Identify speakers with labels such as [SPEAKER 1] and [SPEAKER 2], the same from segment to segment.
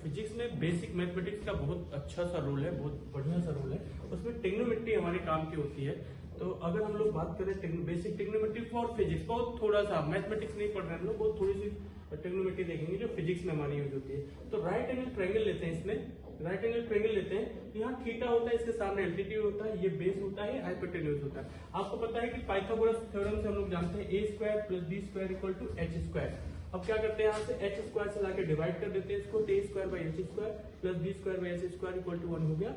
[SPEAKER 1] Physics में basic mathematics का बहुत अच्छा सा रोल है, बहुत बढ़िया सा रोल है। उसमें ट्रिग्नोमेट्री हमारे काम की होती है। तो अगर हम लोग बात करें बेसिक ट्रिग्नोमेट्री फॉर फिजिक्स, बहुत थोड़ा सा मैथमेटिक्स नहीं पढ़ रहे हम लोग, बहुत थोड़ी सी ट्रिग्नोमेट्री देखेंगे जो फिजिक्स में हमारी यूज होती है। तो राइट एंगल ट्रायंगल लेते हैं, इसमें राइट एंगल ट्रायंगल लेते हैं। यहाँ थीटा होता है, इसके सामने एल्टीट्यूड होता है, ये बेस होता है, हाइपोटेन्यूज होता है। आपको पता है कि पाइथागोरस थ्योरम से हम लोग जानते हैं a square plus b square equal to h square. अब क्या करते हैं, यहाँ से एच स्क्वायर से लाके डिवाइड कर देते हैं इसको, a square by h square plus b square by h square equal to 1 हो गया।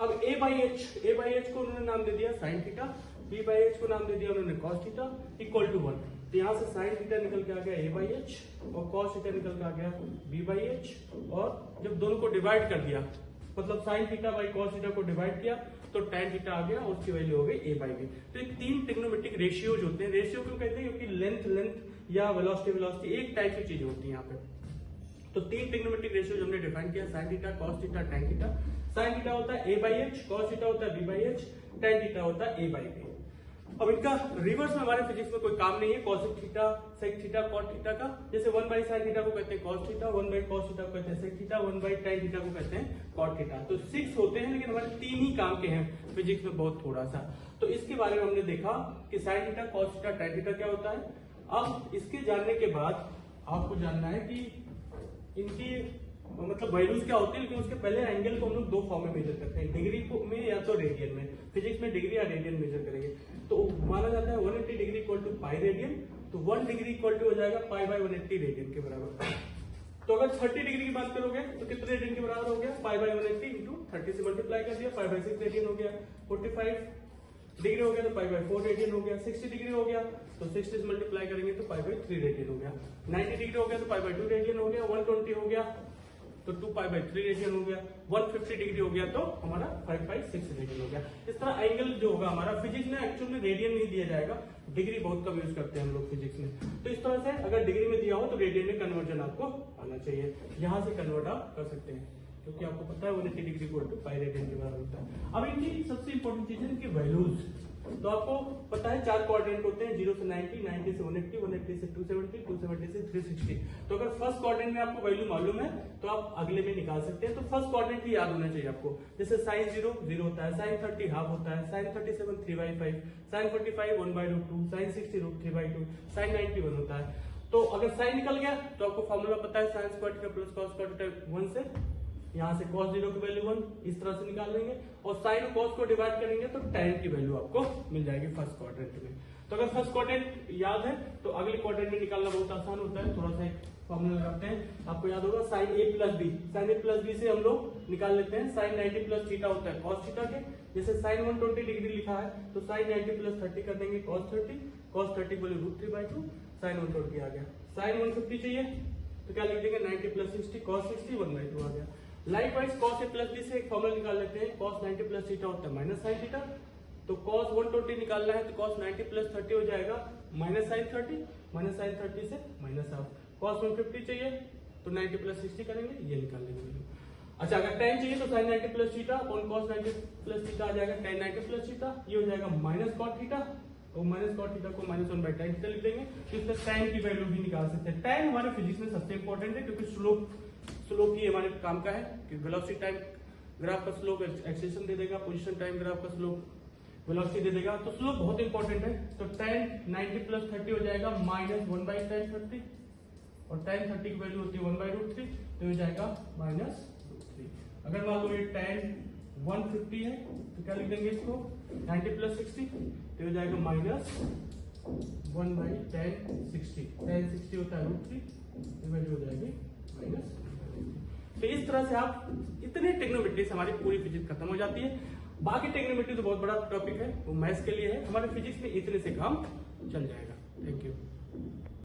[SPEAKER 1] अब ए बाई एच को उन्होंने नाम दे दिया sine theta, b by h को नाम दे दिया उन्होंने कॉस थीटा इक्वल टू 1। तो यहाँ से साइन थीटा निकल के आ गया ए बाई एच और कॉस थीटा निकल के आ गया बी बाई एच। और जब दोनों को डिवाइड कर दिया, मतलब sine theta by cos theta को डिवाइड किया तो tan थीटा आ गया और उसकी वैल्यू हो गई ए बाई बी। तो ये तीन ट्रिग्नोमेट्रिक रेशियोज होते हैं। रेशियो क्यों कहते हैं, क्योंकि लेंथ या वेलोसिटी एक टाइप की चीज होती है यहाँ पे। तो तीन ट्रिग्नोमेट्रिक रेशियोज हमने डिफाइन किया, sine theta, cos theta, tan theta. Sine theta होता है a by h, cos theta होता है b by h, tan theta होता है ए बाई बी। अब इनका रिवर्स में हमारे फिजिक्स में कोई काम नहीं है, cos theta, sec theta, cot theta का। जैसे 1 बाई साइन थीटा को कहते हैं cos theta, 1 by cos theta को कहते हैं sec theta, 1 by tan theta को कहते हैं कॉट थीटा। तो 6 होते हैं, लेकिन हमारे 3 ही काम के हैं फिजिक्स में, बहुत थोड़ा सा। तो इसके बारे में हमने देखा कि sign theta, cos theta, tan theta क्या होता है। अब इसके जानने के बाद आपको जानना है कि इनकी मतलब वैल्यूज क्या होती है, लेकिन उसके पहले एंगल को हम लोग दो फॉर्म में मेजर करते हैं, डिग्री में या तो रेडियन में। फिजिक्स में डिग्री या रेडियन मेजर करेंगे। तो माना जाता है 180 degree equal to pi radian. तो 1 डिग्री इक्वल टू हो जाएगा पाई बाई 180 रेडियन के बराबर। तो अगर 30 डिग्री की बात करोगे तो कितने रेडियन के बराबर हो गया, पाई बाई 180 इंटू 30 से मल्टीप्लाई कर दिया, पाई बाई 6 रेडियन हो गया। 45 डिग्री हो गया तो पाई बाई 4 रेडियन हो गया। 60 डिग्री हो गया तो 60 से मल्टीप्लाई करेंगे तो पाई बाई 3 रेडियन हो गया। 90 डिग्री हो गया तो पाई बाई 2 रेडियन हो गया। 120 हो गया तो 2 पाई बाई 3 रेडियन हो गया। 150 डिग्री हो गया तो हमारा 5 बाई 6 रेडियन हो गया। इस तरह एंगल जो होगा हमारा, फिजिक्स में एक्चुअल में रेडियन नहीं दिया जाएगा, डिग्री बहुत कम यूज करते हैं हम लोग फिजिक्स में। तो इस तरह से अगर डिग्री में दिया हो तो रेडियन में कन्वर्जन आपको आना चाहिए, यहां से कन्वर्ट आप कर सकते हैं, क्योंकि आपको पता है 180 degree equal to pi radian के बराबर होता है। अब इनकी सबसे इंपॉर्टेंट चीज है इनकी वैल्यूज। तो आपको पता है 4 क्वाड्रेंट होते हैं, 0 से 90, 90 से 180, 180 से 270, 270 से 360। तो अगर फर्स्ट क्वाड्रेंट में आपको वैल्यू मालूम है तो आप अगले में निकाल सकते हैं। तो फर्स्ट क्वाड्रेंट ही याद होना चाहिए आपको। जैसे साइन 0 0 होता है, साइन 30 हाफ होता है, साइन 37 3/5, साइन 45 1/√2, साइन 60 √3/2, साइन 90 1 होता है। तो अगर साइन निकल गया तो आपको फॉर्मूला पता है, sine square theta plus cos square theta 1 से, यहाँ से cos 0 की वैल्यू 1 इस तरह से निकाल लेंगे और साइन और cos को डिवाइड करेंगे तो tan की वैल्यू आपको मिल जाएगी फर्स्ट क्वाड्रेंट में। तो अगर फर्स्ट क्वाड्रेंट याद है तो अगले क्वाड्रेंट में निकालना बहुत आसान होता है। थोड़ा सा एक फॉर्मूला लगाते हैं, आपको याद होगा sine a plus b. Sine a plus b से हम लोग निकाल लेते हैं साइन 90 प्लस थीटा होता है cos थीटा के। जैसे साइन 120 डिग्री लिखा है तो साइन 90 प्लस 30 कर देंगे cos 30, cos 30 की वैल्यू √3/2, साइन 120 आ गया। साइन 150 चाहिए तो क्या लिख देंगे 90 प्लस 60, cos 60 1/2 आ गया। Likewise cos a plus b से एक फॉर्मूला निकाल लेते हैं, cos 90 प्लस थीटा होता है माइनस साइन थीटा। तो cos 120 निकालना है तो cos 90 प्लस 30 हो जाएगा माइनस साइन 30, माइनस साइन 30 से माइनस हाफ। cos 150 चाहिए तो 90 प्लस 60 करेंगे, ये निकाल लेंगे। अच्छा, अगर tan चाहिए तो साइन 90 प्लस थीटा और cos 90 प्लस थीटा आ जाएगा tan 90 प्लस थीटा, ये हो जाएगा माइनस cot थीटा और माइनस cot थीटा को माइनस 1 बाई tan थीटा लिख देंगे। तो इसमें tan की वैल्यू भी निकाल सकते हैं। tan हमारे फिजिक्स में सबसे इंपॉर्टेंट है, क्योंकि स्लोप ही हमारे काम का है कि वेलोसिटी टाइम ग्राफ का स्लोप एक्सेलेरेशन दे देगा, पोजीशन टाइम ग्राफ का स्लोप वेलोसिटी दे देगा। तो स्लोप बहुत इंपॉर्टेंट है। तो tan 90 प्लस 30 हो जाएगा माइनस 1 बाई tan 30 और tan 30 की वैल्यू होती है 1/√3, तो हो जाएगा -√3। अगर मान लो ये tan 150 है तो क्या लिख देंगे इसको 90 प्लस 60, तो हो जाएगा -1 बाई tan 60। tan 60 होता है √3, तो वैल्यू हो जाएगी -। तो इस तरह से आप इतने ट्रिग्नोमेट्री से हमारी पूरी फिजिक्स खत्म हो जाती है। बाकी ट्रिग्नोमेट्री तो बहुत बड़ा टॉपिक है, वो मैथ्स के लिए है। हमारे फिजिक्स में इतने से काम चल जाएगा। Thank you.